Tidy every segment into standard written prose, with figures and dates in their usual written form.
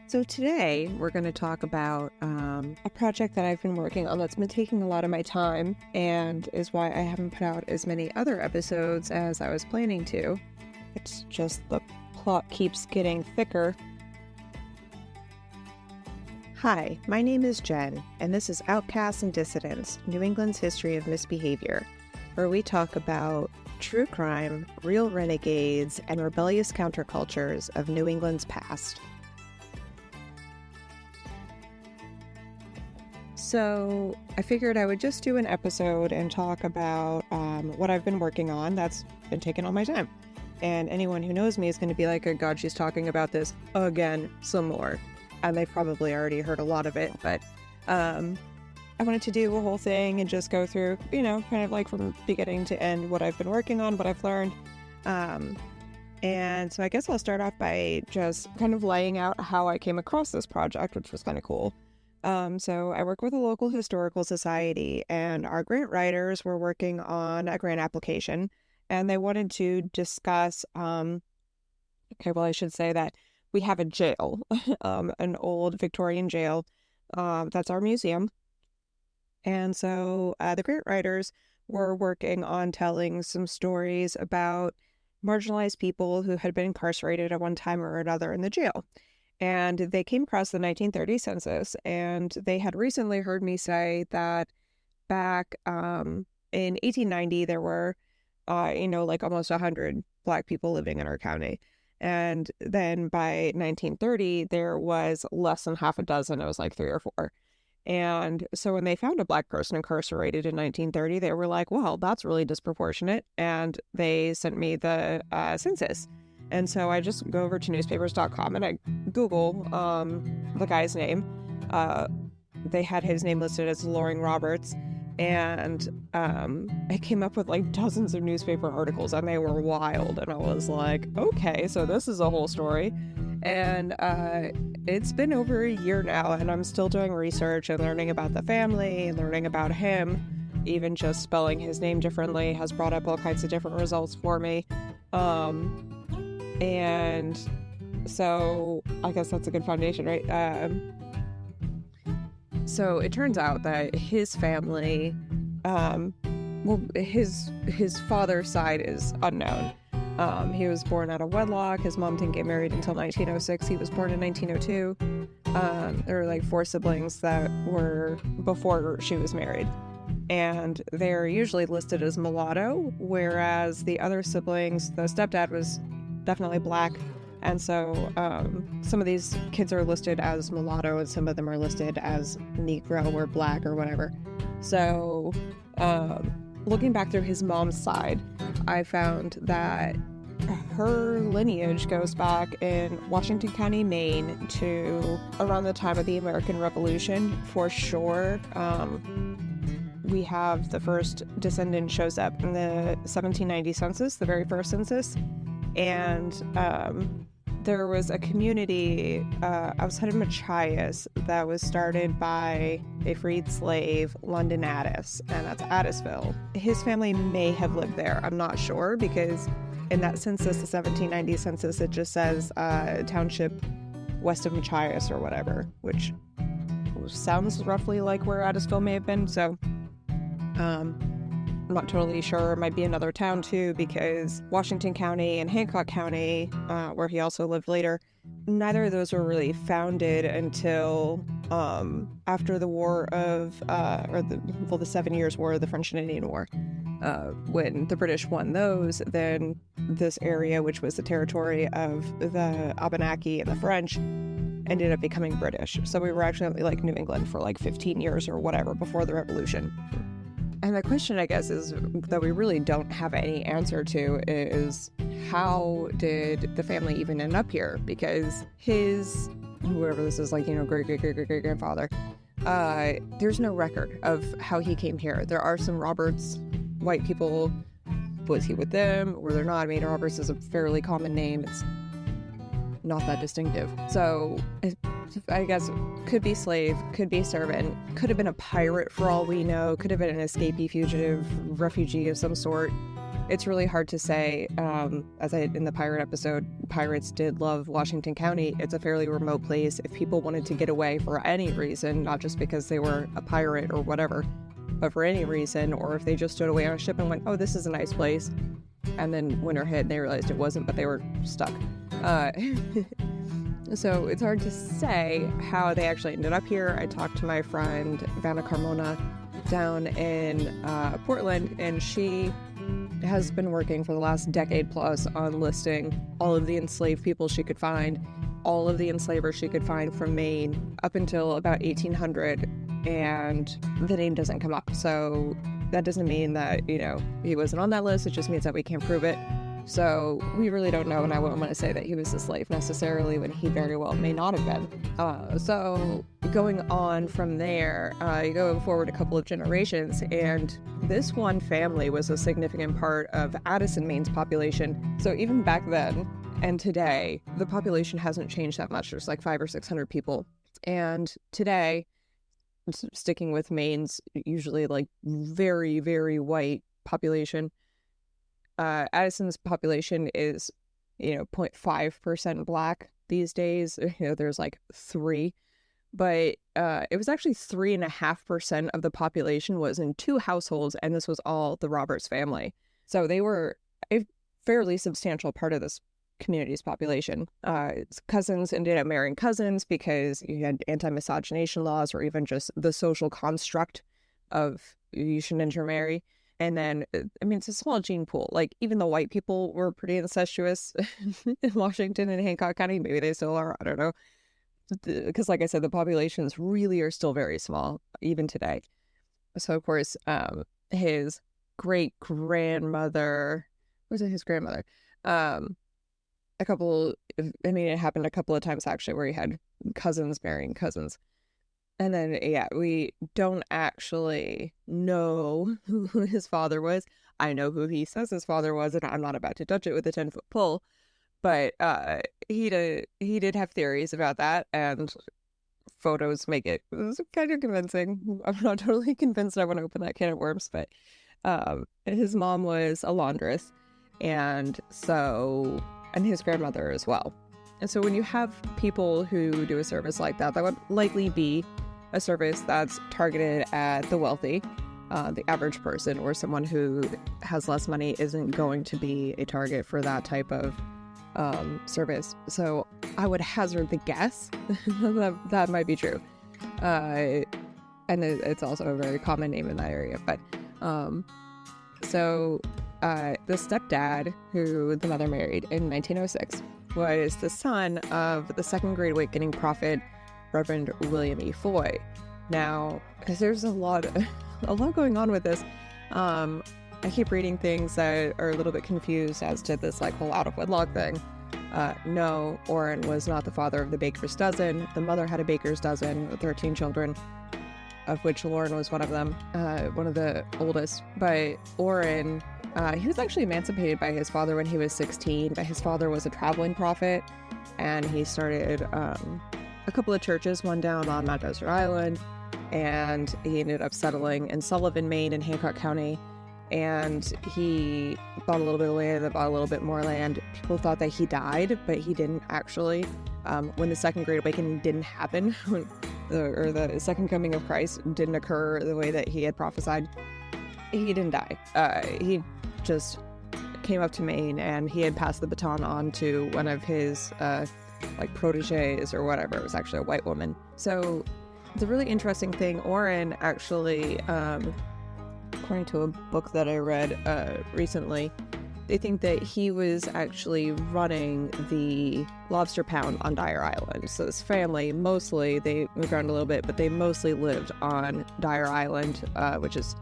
So today we're going to talk about a project that I've been working on that's been taking a lot of my time and is why I haven't put out as many other episodes as I was planning to. It's just the plot keeps getting thicker. Hi, my name is Jen, and this is Outcasts and Dissidents, New England's History of Misbehavior, where we talk about true crime, real renegades, and rebellious countercultures of New England's past. So I figured I would just do an episode and talk about what I've been working on that's been taking all my time. And anyone who knows me is going to be like, oh God, she's talking about this again some more. And they've probably already heard a lot of it. But I wanted to do a whole thing and just go through, kind of like from beginning to end what I've been working on, what I've learned. And so I guess I'll start off by just kind of laying out how I came across this project, which was kind of cool. So I work with a local historical society, and our grant writers were working on a grant application, and they wanted to discuss, I should say that we have a jail, an old Victorian jail, that's our museum. And so the grant writers were working on telling some stories about marginalized people who had been incarcerated at one time or another in the jail. And they came across the 1930 census, and they had recently heard me say that back in 1890, there were, almost 100 Black people living in our county. And then by 1930, there was less than half a dozen. It was like 3 or 4. And so when they found a Black person incarcerated in 1930, they were like, well, that's really disproportionate. And they sent me the census. And so I just go over to newspapers.com and I Google the guy's name. They had his name listed as Lorin Roberts. And I came up with like dozens of newspaper articles, and they were wild. And I was like, okay, so this is a whole story. And it's been over a year now, and I'm still doing research and learning about the family and learning about him. Even just spelling his name differently has brought up all kinds of different results for me. And so I guess that's a good foundation, right? So it turns out that his family, his father's side is unknown. He was born out of wedlock. His mom didn't get married until 1906. He was born in 1902. There were like 4 siblings that were before she was married. And they're usually listed as mulatto, whereas the other siblings, the stepdad was definitely Black. And so some of these kids are listed as mulatto, and some of them are listed as Negro or Black or whatever. So looking back through his mom's side, I found that her lineage goes back in Washington County, Maine, to around the time of the American Revolution, for sure. We have the first descendant shows up in the 1790 census, the very first census. And there was a community outside of Machias that was started by a freed slave, London Addis, and that's Addisville. His family may have lived there. I'm not sure, because in that census, the 1790 census, it just says township west of Machias or whatever, which sounds roughly like where Addisville may have been. So I'm not totally sure. It might be another town too, because Washington County and Hancock County, where he also lived later, neither of those were really founded until after the war of, the 7 Years' War, the French and Indian War. When the British won those, then this area, which was the territory of the Abenaki and the French, ended up becoming British. So we were actually like New England for like 15 years or whatever before the Revolution. And the question, I guess, is that we really don't have any answer to is, how did the family even end up here? Because his, whoever this is, like, great-great-great-great-grandfather, there's no record of how he came here. There are some Roberts, white people. Was he with them? Were there not? I mean, Roberts is a fairly common name. It's not that distinctive. So I guess could be slave, could be servant, could have been a pirate for all we know, could have been an escapee, fugitive, refugee of some sort. it's really hard to say. As I in the pirate episode, pirates did love Washington County. It's a fairly remote place. If people wanted to get away for any reason, not just because they were a pirate or whatever, but for any reason, or if they just stood away on a ship and went, oh, this is a nice place, and then winter hit and they realized it wasn't, but they were stuck. So it's hard to say how they actually ended up here. I talked to my friend Vanna Carmona down in Portland, and she has been working for the last decade plus on listing all of the enslaved people she could find, all of the enslavers she could find from Maine up until about 1800, and the name doesn't come up. So that doesn't mean that, he wasn't on that list. It just means that we can't prove it. So we really don't know, and I wouldn't want to say that he was a slave necessarily when he very well may not have been. So going on from there, you go forward a couple of generations, and this one family was a significant part of Addison, Maine's population. So even back then and today, the population hasn't changed that much. There's like 500 or 600 people. And today, sticking with Maine's usually like very, very white population, Addison's population is, 0.5% black these days. There's like 3, but it was actually 3.5% of the population was in 2 households, and this was all the Roberts family. So they were a fairly substantial part of this community's population. Cousins ended up marrying cousins because you had anti-miscegenation laws, or even just the social construct of you shouldn't intermarry. And then, it's a small gene pool. Like, even the white people were pretty incestuous in Washington and Hancock County. Maybe they still are. I don't know. Because, like I said, the populations really are still very small, even today. So, of course, his great-grandmother... Was it his grandmother? It happened a couple of times, actually, where he had cousins marrying cousins. And then, we don't actually know who his father was. I know who he says his father was, and I'm not about to touch it with a 10-foot pole. But he did have theories about that, and photos make it was kind of convincing. I'm not totally convinced I want to open that can of worms, but his mom was a laundress, and his grandmother as well. And so when you have people who do a service like that, that would likely be a service that's targeted at the wealthy. The average person or someone who has less money isn't going to be a target for that type of service. So I would hazard the guess that might be true. And it's also a very common name in that area. But the stepdad who the mother married in 1906 was the son of the Second Great Awakening prophet, Reverend William E. Foy. Now, there's a lot going on with this. I keep reading things that are a little bit confused as to this whole out of wedlock thing. No, Orin was not the father of the baker's dozen. The mother had a baker's dozen with 13 children, of which Lorin was one of them, one of the oldest. But Orin, he was actually emancipated by his father when he was 16. But his father was a traveling prophet, and he started a couple of churches, one down on Mount Desert Island, and he ended up settling in Sullivan, Maine, in Hancock County. And he bought a little bit of land and bought a little bit more land. People thought that he died, but he didn't actually. When the Second Great Awakening didn't happen, or the Second Coming of Christ didn't occur the way that he had prophesied, he didn't die. He just came up to Maine, and he had passed the baton on to one of his proteges or whatever. It was actually a white woman. So the really interesting thing, Orin actually, according to a book that I read recently, they think that he was actually running the lobster pound on Dyer Island. So this family, mostly, they moved around a little bit, but they mostly lived on Dyer Island, which is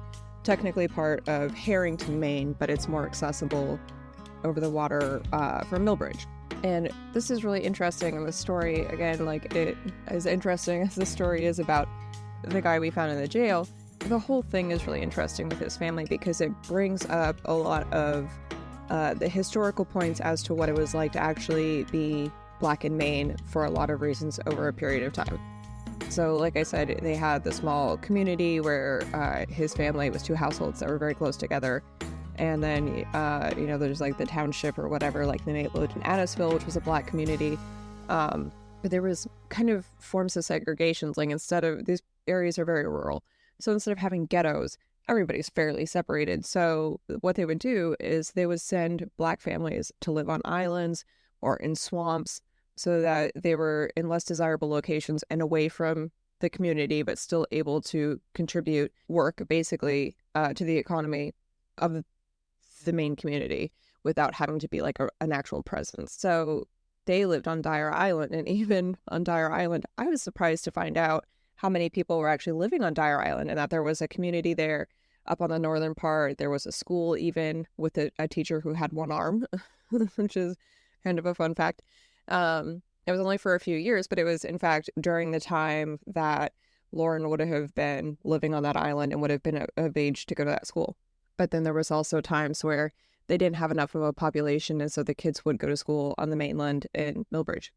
technically part of Harrington, Maine, but it's more accessible over the water from Millbridge. And this is really interesting. And the story, again, as interesting as the story is about the guy we found in the jail, the whole thing is really interesting with his family because it brings up a lot of the historical points as to what it was like to actually be Black in Maine for a lot of reasons over a period of time. So, like I said, they had the small community where his family was 2 households that were very close together. And then, there's like the township or whatever, like they lived in Addisville, which was a Black community. But there was kind of forms of segregations. Like instead of, these areas are very rural. So instead of having ghettos, everybody's fairly separated. So what they would do is they would send Black families to live on islands or in swamps so that they were in less desirable locations and away from the community, but still able to contribute work basically to the economy of the Maine community without having to be like an actual presence. So they lived on Dyer Island, and even on Dyer Island, I was surprised to find out how many people were actually living on Dyer Island, and that there was a community there up on the northern part. There was a school even with a teacher who had one arm, which is kind of a fun fact. It was only for a few years, but it was in fact during the time that Lorin would have been living on that island and would have been of age to go to that school. But then there was also times where they didn't have enough of a population, and so the kids would go to school on the mainland in Millbridge.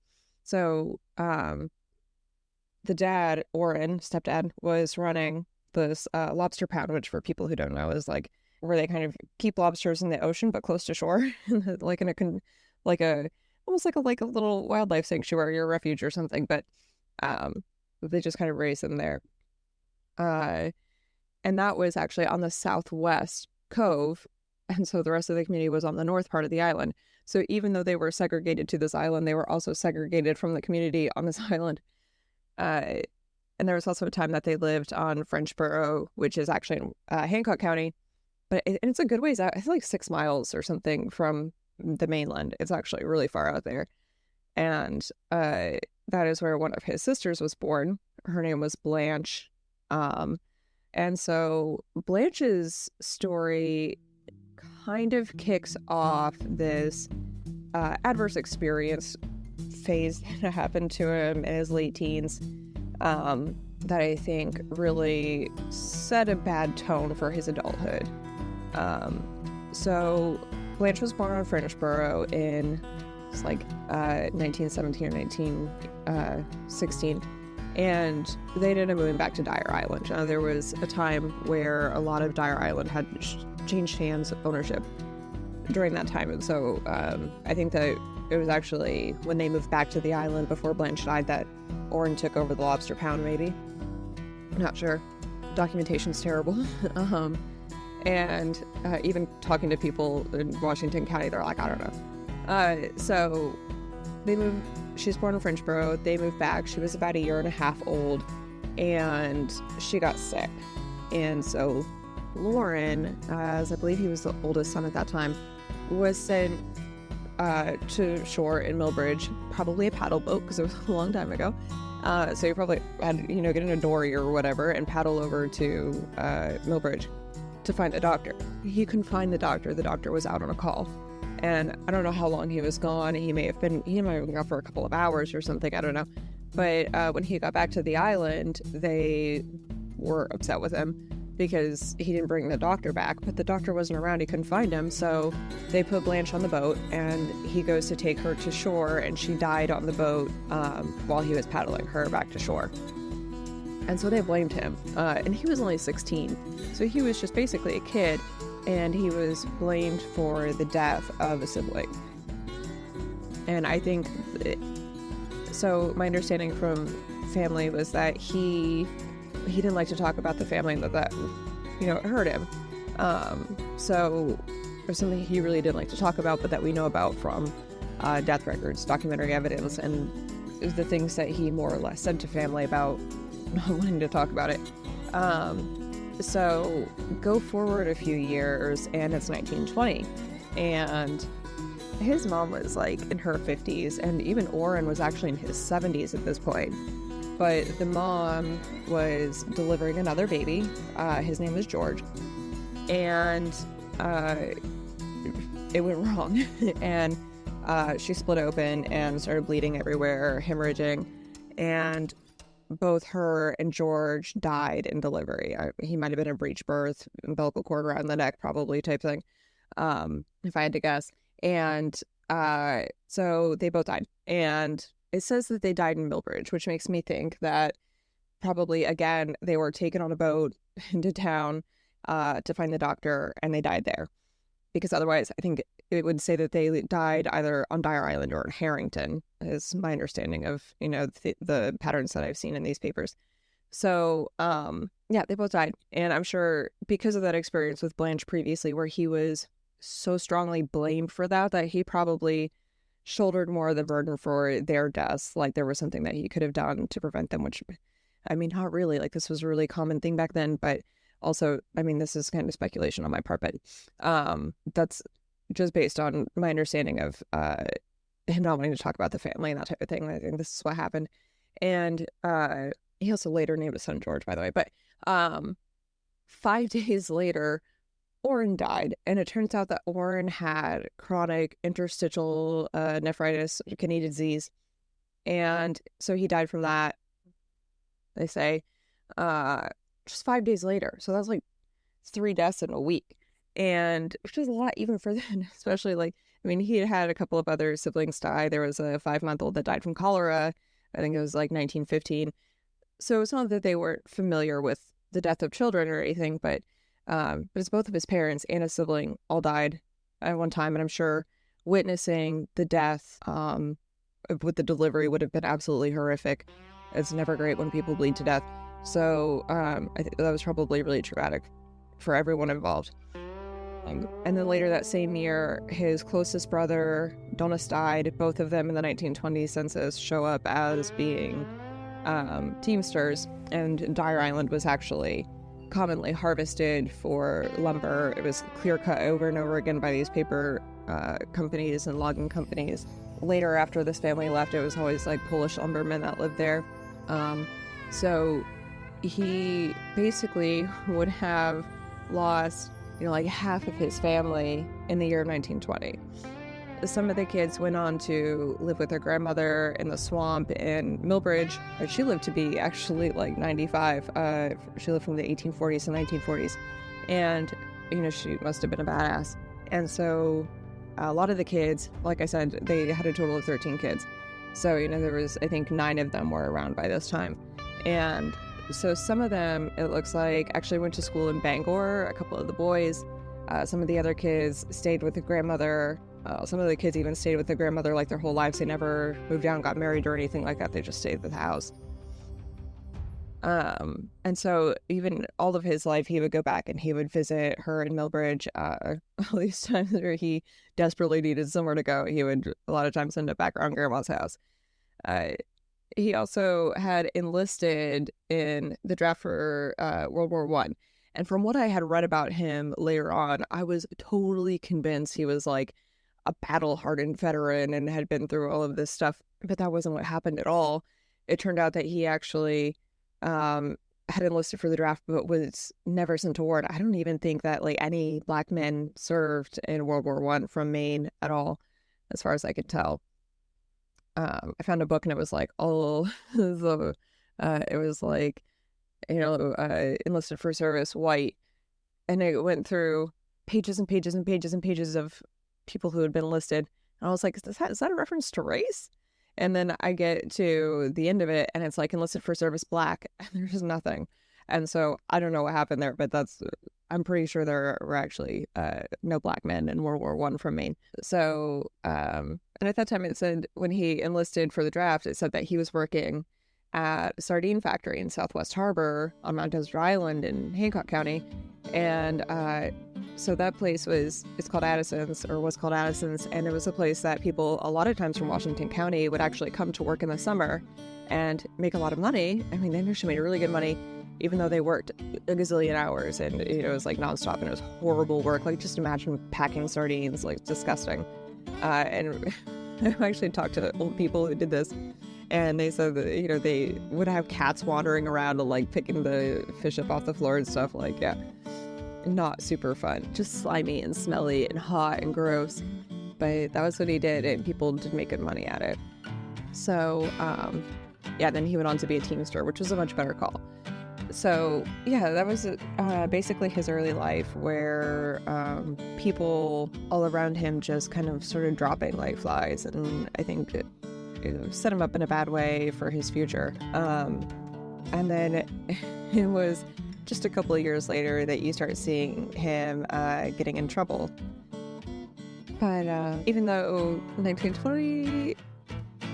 So the dad, Orin, stepdad, was running this lobster pound, which for people who don't know is like where they kind of keep lobsters in the ocean but close to shore, like almost like a little wildlife sanctuary or refuge or something. But they just kind of raise them there. And that was actually on the southwest cove. And so the rest of the community was on the north part of the island. So even though they were segregated to this island, they were also segregated from the community on this island. And there was also a time that they lived on Frenchboro, which is actually in Hancock County. But it's a good ways out. It's like 6 miles or something from the mainland. It's actually really far out there. And that is where one of his sisters was born. Her name was Blanche. And so Blanche's story kind of kicks off this adverse experience phase that happened to him in his late teens that I think really set a bad tone for his adulthood. So Blanche was born on Frenchboro in 1917 or 1916. And they ended up moving back to Dyer Island. There was a time where a lot of Dyer Island had changed hands of ownership during that time. And so I think that it was actually when they moved back to the island before Blanche died that Orin took over the lobster pound, maybe. I'm not sure. Documentation's terrible. And even talking to people in Washington County, they're like, I don't know. So they moved. She was born in Frenchboro. They moved back. She was about 1.5 years old, and she got sick. And so Lorin, as I believe he was the oldest son at that time, was sent to shore in Millbridge, probably a paddle boat because it was a long time ago. So he probably had, get in a dory or whatever and paddle over to Millbridge to find a doctor. He couldn't find the doctor. The doctor was out on a call. And I don't know how long he was gone. He might have been gone for a couple of hours or something. I don't know. But when he got back to the island, they were upset with him because he didn't bring the doctor back. But the doctor wasn't around. He couldn't find him. So they put Blanche on the boat, and he goes to take her to shore, and she died on the boat while he was paddling her back to shore. And so they blamed him. And he was only 16. So he was just basically a kid. And he was blamed for the death of a sibling. And I think, so my understanding from family was that he didn't like to talk about the family that hurt him. So there's something he really didn't like to talk about, but that we know about from death records, documentary evidence, and the things that he more or less said to family about not wanting to talk about it. So go forward a few years, and it's 1920, and his mom was in her 50s, and even Orin was actually in his 70s at this point. But the mom was delivering another baby. His name was George, and it went wrong, and she split open and started bleeding everywhere, hemorrhaging, and both her and George died in delivery. He might have been a breech birth, umbilical cord around the neck, probably type thing, if I had to guess. And so they both died. And it says that they died in Millbridge, which makes me think that probably, again, they were taken on a boat into town to find the doctor, and they died there. because otherwise I think it would say that they died either on Dyer Island or in Harrington, is my understanding of, the patterns that I've seen in these papers. So, yeah, they both died. And I'm sure because of that experience with Blanche previously, where he was so strongly blamed for that he probably shouldered more of the burden for their deaths. Like there was something that he could have done to prevent them, which, I mean, not really. Like this was a really common thing back then, but also, I mean, this is kind of speculation on my part, but that's just based on my understanding of him not wanting to talk about the family and that type of thing. I think this is what happened. And he also later named his son George, by the way. But 5 days later, Orin died. And it turns out that Orin had chronic interstitial nephritis, kidney disease. And so he died from that, they say, just 5 days later. So that's like 3 deaths in a week. And which is a lot even for then, especially like, I mean, he had a couple of other siblings die. There was a 5-month-old that died from cholera. I think it was like 1915. So it's not that they weren't familiar with the death of children or anything, but it's both of his parents and a sibling all died at one time. And I'm sure witnessing the death with the delivery would have been absolutely horrific. It's never great when people bleed to death. So I think that was probably really traumatic for everyone involved. And then later that same year, his closest brother, Donis, died. Both of them in the 1920 census show up as being teamsters, and Dyer Island was actually commonly harvested for lumber. It was clear cut over and over again by these paper companies and logging companies. Later, after this family left, it was always like Polish lumbermen that lived there. So he basically would have lost, like half of his family in the year of 1920. Some of the kids went on to live with their grandmother in the swamp in Millbridge. She lived to be actually like 95. She lived from the 1840s to 1940s. And, she must have been a badass. And so a lot of the kids, like I said, they had a total of 13 kids. So, there was, I think 9 of them were around by this time. And so some of them, it looks like, actually went to school in Bangor, a couple of the boys. Some of the other kids stayed with the grandmother. Some of the kids even stayed with the grandmother like their whole lives. They never moved out and got married or anything like that. They just stayed at the house. And so even all of his life, he would go back and he would visit her in Millbridge. All these times where he desperately needed somewhere to go, he would a lot of times end up back around grandma's house. He also had enlisted in the draft for World War I. And from what I had read about him later on, I was totally convinced he was like a battle-hardened veteran and had been through all of this stuff. But that wasn't what happened at all. It turned out that he actually had enlisted for the draft, but was never sent to war. I don't even think that like any Black men served in World War I from Maine at all, as far as I could tell. I found a book and it was like, it was like, enlisted for service, white. And it went through pages and pages and pages and pages of people who had been enlisted. And I was like, is that a reference to race? And then I get to the end of it and it's like enlisted for service, Black, and there's nothing. And so I don't know what happened there, but I'm pretty sure there were actually no Black men in World War I from Maine. So, and at that time it said when he enlisted for the draft, it said that he was working at a sardine factory in Southwest Harbor on Mount Desert Island in Hancock County. And so that place it's called Addison's, or was called Addison's. And it was a place that people a lot of times from Washington County would actually come to work in the summer and make a lot of money. I mean, they actually made really good money, even though they worked a gazillion hours and, it was like nonstop and it was horrible work. Like just imagine packing sardines, like disgusting. And I've actually talked to old people who did this and they said that, they would have cats wandering around and like picking the fish up off the floor and stuff. Like, yeah, not super fun, just slimy and smelly and hot and gross. But that was what he did and people did make good money at it. So, yeah, then he went on to be a teamster, which was a much better call. So, yeah, that was basically his early life where people all around him just kind of started dropping like flies. And I think it set him up in a bad way for his future. And then it was just a couple of years later that you start seeing him getting in trouble. But even though 1923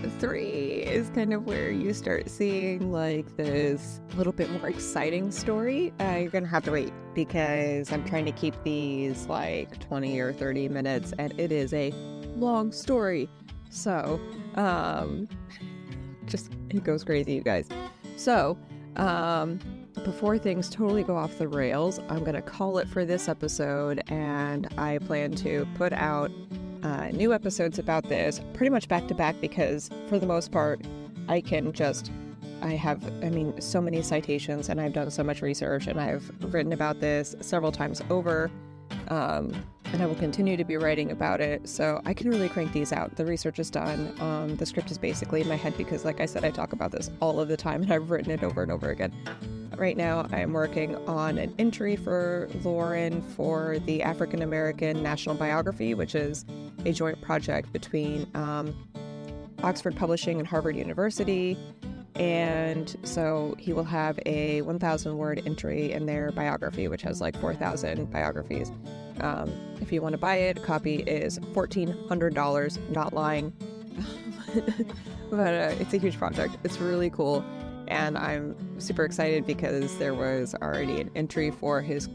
is kind of where you start seeing like this little bit more exciting story, you're gonna have to wait because I'm trying to keep these like 20 or 30 minutes and it is a long story. So just it goes crazy, you guys. So before things totally go off the rails, I'm gonna call it for this episode, and I plan to put out new episodes about this pretty much back to back because for the most part I have so many citations and I've done so much research and I've written about this several times over, and I will continue to be writing about it, so I can really crank these out. The research is done. The script is basically in my head because, like I said, I talk about this all of the time and I've written it over and over again. Right now, I'm working on an entry for Lorin for the African American National Biography, which is a joint project between Oxford Publishing and Harvard University. And so he will have a 1,000-word entry in their biography, which has like 4,000 biographies. If you want to buy it, a copy is $1,400, not lying. But it's a huge project. It's really cool. And I'm super excited because there was already an entry for his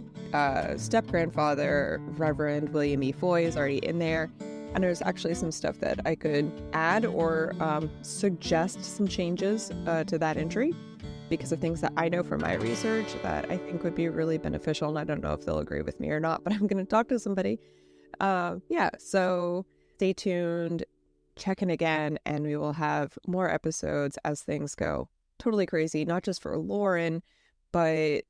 step-grandfather, Reverend William E. Foy, is already in there. And there's actually some stuff that I could add or suggest some changes to that entry because of things that I know from my research that I think would be really beneficial. And I don't know if they'll agree with me or not, but I'm going to talk to somebody. So stay tuned, check in again, and we will have more episodes as things go. Totally crazy, not just for Lorin, but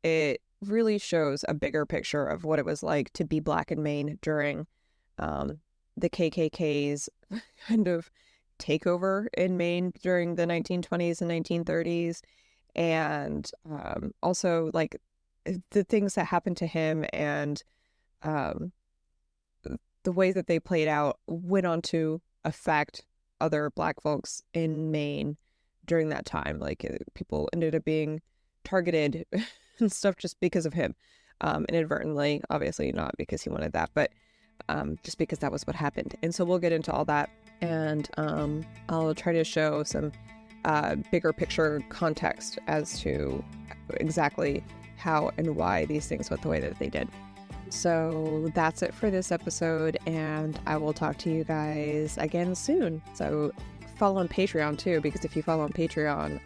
it really shows a bigger picture of what it was like to be Black in Maine during the KKK's kind of takeover in Maine during the 1920s and 1930s, and also like the things that happened to him and the way that they played out went on to affect other Black folks in Maine during that time. Like people ended up being targeted and stuff just because of him, inadvertently, obviously not because he wanted that, but just because that was what happened. And so we'll get into all that, and I'll try to show some bigger picture context as to exactly how and why these things went the way that they did. So that's it for this episode, and I will talk to you guys again soon. So follow on Patreon too, because if you follow on Patreon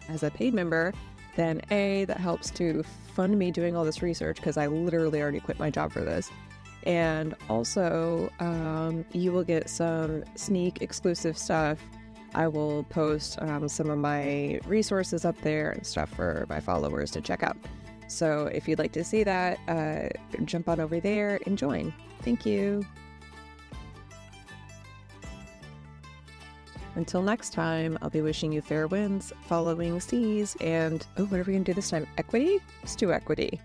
as a paid member, then that helps to fund me doing all this research because I literally already quit my job for this. And also you will get some sneak exclusive stuff. I will post some of my resources up there and stuff for my followers to check out. So if you'd like to see that, jump on over there and join. Thank you. Until next time, I'll be wishing you fair winds, following seas, and, what are we going to do this time? Equity? Let's do equity.